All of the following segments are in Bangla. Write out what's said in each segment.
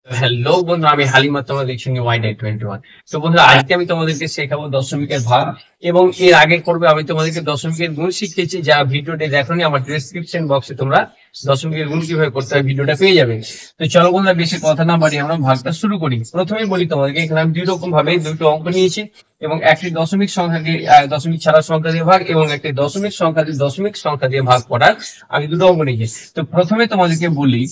হ্যালো বন্ধু, আমি হালিমা, তোমরা দেখছো Y21। তো বন্ধুরা, আজকে আমি তোমাদেরকে শেখাবো দশমিকের ভাগ। এবং এর আগে করবে আমি তোমাদেরকে দশমিকের গুণ শিখিয়েছি, যা ভিডিওটি দেখোনি আমার ডেসক্রিপশন বক্সে তোমরা দশমিকের গুণ কিভাবে করতে হয় ভিডিওটা পেয়ে যাবে। তো চলো বন্ধুরা, বেশি কথা না বাড়িয়ে আমরা ভাগটা শুরু করি। প্রথমেই বলি তোমাদেরকে, এখানে আমি দুই রকম ভাবে দুটো অঙ্ক নিয়েছি, এবং একটি দশমিক সংখ্যাকে দশমিক ছাড়া সংখ্যা দিয়ে ভাগ, এবং একটি দশমিক সংখ্যা দিয়ে ভাগ করার আমি দুটো অঙ্ক নিয়েছি। তো প্রথমে তোমাদেরকে বলি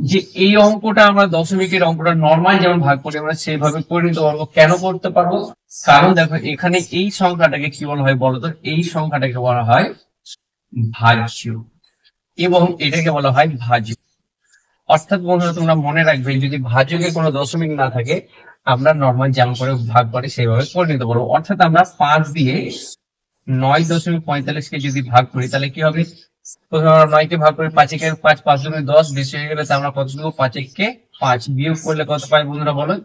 যে এই অঙ্কটা আমরা দশমিকের অঙ্কটা নর্মাল যেমন ভাগ করি আমরা সেভাবে করে নিতে পারবো। কেন করতে পারবো? কারণ দেখো, এখানে এই সংখ্যাটাকে কি বলা হয় বলতো? এই সংখ্যাটাকে বলা হয় ভাজ্য, এবং এটাকে বলা হয় ভাজ্য। অর্থাৎ বন্ধুরা, তোমরা মনে রাখবে, যদি ভাজ্যকে কোনো দশমিক না থাকে আমরা নর্মাল যেমন করে ভাগ করি সেইভাবে করে নিতে পারবো। অর্থাৎ আমরা 5 দিয়ে 9.45 যদি ভাগ করি তাহলে কি হবে? প্রথমে আমরা 9 কে ভাগ করি, 5 একে 5, 5 দুগুণে 10, বেশি হয়ে গেলে আমরা কত দেবো? 5 একে 5, বিয়োগ করলে কত পাই বন্ধুরা বলো?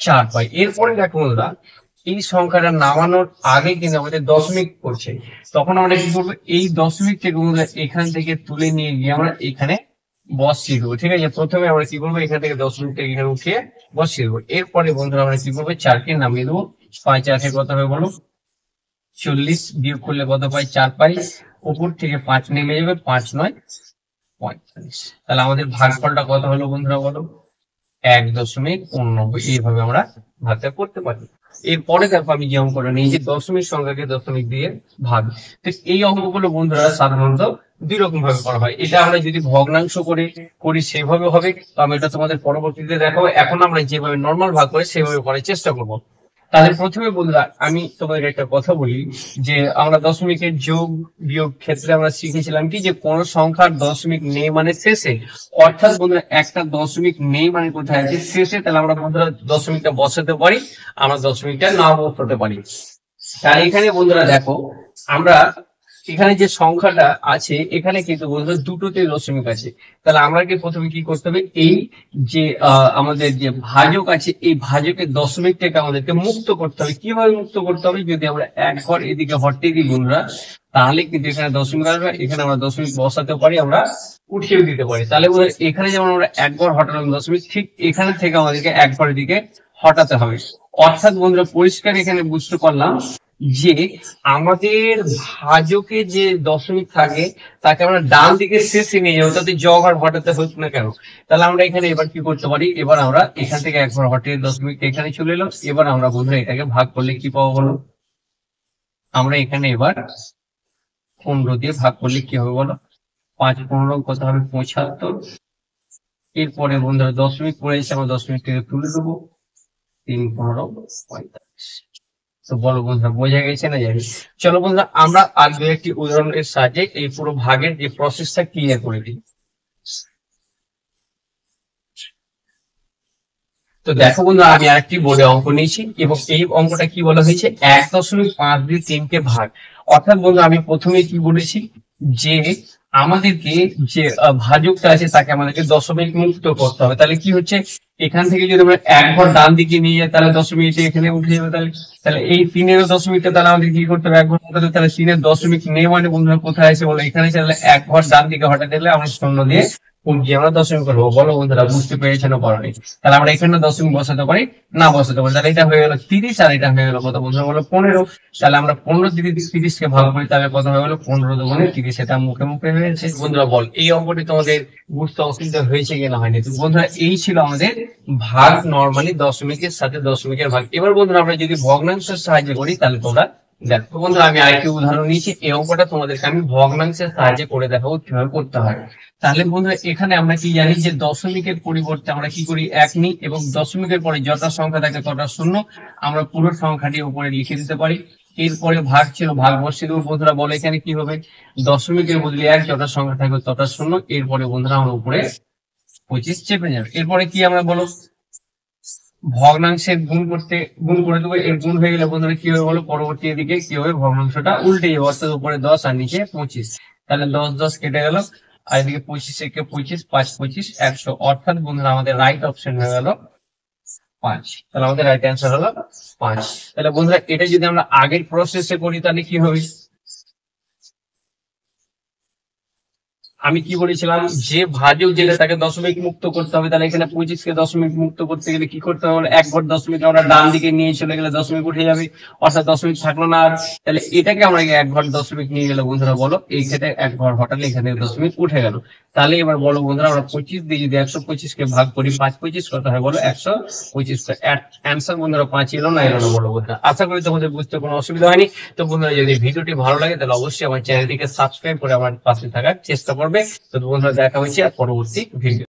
4 পাই। এরপরে দেখো বন্ধুরা, এই সংখ্যাটা নামানোর আগে কিন্তু আমাদের দশমিক করছে, তখন আমরা কি করবো? এই দশমিক থেকে বন্ধুরা এখান থেকে তুলে নিয়ে গিয়ে আমরা এখানে বসিয়ে দেবো। ঠিক আছে, প্রথমে আমরা কি করবো? এখান থেকে দশমিকটা এখানে উঠিয়ে বসিয়ে দেবো। এরপরে বন্ধুরা আমরা কি করবো? 4 কে নামিয়ে দেবো। 5 4 কত হবে বলো? 40, বিয়োগ করলে কত পাই? 4 পাই। উপর থেকে 5 নেমে যাবে, 5 9 45। তাহলে আমাদের ভাগফলটা কত হলো বন্ধুরা বলো? 1.89। এইভাবে আমরা ভাগটা করতে পারি। এরপরে দেখো, আমি যে অঙ্কটা নিয়েছি দশমিক সংখ্যাকে দশমিক দিয়ে ভাগ। তো এই অঙ্কগুলো বন্ধুরা সাধারণত দুই রকম ভাবে করা হয়। এটা আমরা যদি ভগ্নাংশ করে করি সেভাবে হবে, তো আমি এটা তোমাদের পরবর্তীতে দেখাবো। এখন আমরা যেভাবে নর্মাল ভাগ করে সেভাবে করার চেষ্টা করবো। তাহলে প্রথমে বন্ধুরা আমি তোমাদের একটা কথা বলি, যে আমরা দশমিকের যোগ বিয়োগ ক্ষেত্রে আমরা শিখেছিলাম কি, যে কোন সংখ্যার দশমিক নেই মানে শেষে। অর্থাৎ বন্ধুরা, একটা দশমিক নেই মানে কোথায় আছে? শেষে। তাহলে আমরা বন্ধুরা দশমিকটা বসাতে পারি, আমরা দশমিকটা নাও বসাতে পারি। তাহলে এখানে বন্ধুরা দেখো, আমরা এখানে যে সংখ্যাটা আছে এখানে কিন্তু বন্ধুরা দুটোতে দশমিক আছে। তাহলে আমরা কি প্রথমে কি করতে হবে? এই যে আমাদের যে ভাজক আছে, এই ভাজকের দশমিক থেকে আমাদেরকে মুক্ত করতে হবে। কিভাবে মুক্ত করতে হবে? যদি আমরা এক ঘর এদিকে হটে দিই বন্ধুরা, তাহলে কিন্তু এখানে দশমিক আসবে। এখানে আমরা দশমিক বসাতে পারি, আমরা উঠিয়ে দিতে পারি। তাহলে বন্ধুরা এখানে যেমন আমরা এক ঘর হটালাম দশমিক, ঠিক এখানে থেকে আমাদেরকে এক ঘরের দিকে হটাতে হবে। অর্থাৎ বন্ধুরা পরিষ্কার এখানে বুঝতে পারলাম যে আমাদের ভাজকে যে দশমিক থাকে তাকে আমরা ডান দিকে শেষে নিয়ে যাবো, তাতে জগ আর হটাতে হচ্ছে না কেন? তাহলে আমরা এখানে এবার কি করতে পারি? এবার আমরা এখান থেকে একবার হটে দশমিক এখানে চলে এলো। এবার আমরা বন্ধুরা এটাকে ভাগ করলে কি পাবো বলো? আমরা এখানে এবার 15 দিয়ে ভাগ করলে কি হবে বলো? 5 15 কত হবে? 75। এরপরে বন্ধুরা দশমিক পড়ে এসে আমরা দশমিক থেকে তুলে দেবো। 3 15 45। তো বলো বন্ধুরা, বোঝা গেছে না জানি? চলো বন্ধুরা, আমরা আর দু একটি উদাহরণের সাহায্যে এই পুরো ভাগের যে প্রসেসটা ক্লিয়ার করে দিই। তো দেখো বন্ধুরা, আমি আরেকটি বোর্ডে অঙ্ক নিয়েছি, এবং এই অঙ্কটা কি বলা হয়েছে? 1.5 দিয়ে 3 কে ভাগ। অর্থাৎ বন্ধু আমি প্রথমে কি বলেছি, যে আমাদেরকে যে ভাজকটা আছে তাকে আমাদেরকে দশমিক মুক্ত করতে হবে। তাহলে কি হচ্ছে? এখান থেকে যদি আমরা এক ঘর ডান দিকে নিয়ে যাই তাহলে দশমিকটা এখানে উঠে যাবে। তাহলে তাহলে এই 3-এর দশমিকটা তাহলে আমাদের কি করতে হবে? এক ঘর হটাতে। তাহলে 3-এর দশমিক নেই মানে বন্ধুরা কোথায় আছে বলো? এখানে। তাহলে এক ঘর ডান দিকে হঠাৎ দিলে আমরা শূন্য দিয়ে যে আমরা দশমিক করবো। বলো বন্ধুরা, বুঝতে পেরেছেন পারোনি? তাহলে আমরা এখানে দশমিক বসাতে পারি, না বসাতে পারি। তাহলে এটা হয়ে গেল 30, আর এটা হয়ে গেল কত বন্ধুরা বলো? 15। তাহলে আমরা 15 দিয়ে 30 কে ভাগ করি, তাহলে কত হয়ে গেল? 15 দুগুণে 30। এটা মুখে মুখে হয়েছে। বন্ধুরা বল, এই অঙ্কটি তোমাদের বুঝতে অসুবিধা হয়েছে কিনা হয়নি? তো বন্ধুরা এই ছিল আমাদের ভাগ, নর্মালি দশমিকের সাথে দশমিকের ভাগ। এবার বন্ধুরা আমরা যদি ভগ্নাংশের সাহায্যে করি তাহলে তোমরা দেখো। বন্ধুরা আমি আরেকটি উদাহরণ নিয়েছি, এই অঙ্কটা তোমাদেরকে আমি ভগ্নাংশের সাহায্যে করে দেখাবো কিভাবে করতে হয়। তাহলে বন্ধুরা এখানে আমরা কি জানি, যে দশমিকের পরিবর্তে আমরা কি করি? 1 নিই, এবং দশমিকের পরে যত সংখ্যা থাকে তত শূন্য আমরা পুরো সংখ্যাটি উপরে লিখে দিতে পারি। এরপরে ভাগ ছিল, ভাগ বসিয়ে দেবো। বন্ধুরা বলো এখানে কি হবে? দশমিকের বদলে 1, যত সংখ্যা থাকবে তত শূন্য। এরপরে বন্ধুরা আমরা উপরে 25 চেপে যাবে। এরপরে কি আমরা বলো? ভগ্নাংশের গুণ করে দেবো। এর গুণ হয়ে গেলে বন্ধুরা কি হবে বলো? পরবর্তী দিকে কি হবে? ভগ্নাংশটা উল্টে যাবে, অর্থাৎ উপরে 10 আর নিচে 25। তাহলে 10 10 কেটে গেল, আর এদিকে 25 একে 25, 5 25 100। অর্থাৎ বন্ধুরা আমাদের রাইট অপশন হয়ে গেল 5। তাহলে আমাদের রাইট অ্যান্সার হলো 5। তাহলে বন্ধুরা এটা যদি আমরা আগের প্রসেসে করি তাহলে কি হবে? আমি কি বলেছিলাম, যে ভাজক যেটা তাকে দশমিক মুক্ত করতে হবে, তাহলে এখানে 25 কে দশমিক মুক্ত করতে গেলে কি করতে হবে, এক ঘর দশমিক আমরা ডান দিকে নিয়ে চলে গেলে দশমিক উঠে যাবে, অর্থাৎ দশমিক থাকলো না আর। তাহলে এটাকে আমরা এক ঘর দশমিক নিয়ে গেলে বন্ধুরা বলো, এই ক্ষেত্রে এক ঘর হটালে এখানে দশমিক উঠে গেল। তাহলে এবার বলো বন্ধুরা, আমরা 25 দিয়ে যদি 125 কে ভাগ করি, 5 25 কত হয় বলো, 125। অ্যান্সার বন্ধুরা 5 এলো না বলো বন্ধুরা। আশা করি তোমাদের বুঝতে কোনো অসুবিধা হয়নি। তো বন্ধুরা, যদি ভিডিওটি ভালো লাগে তাহলে অবশ্যই আমার চ্যানেলটিকে সাবস্ক্রাইব করে আমার পাশে থাকার চেষ্টা করবে। তো বন্ধুরা, দেখা হচ্ছে আর পরবর্তী ভিডিও।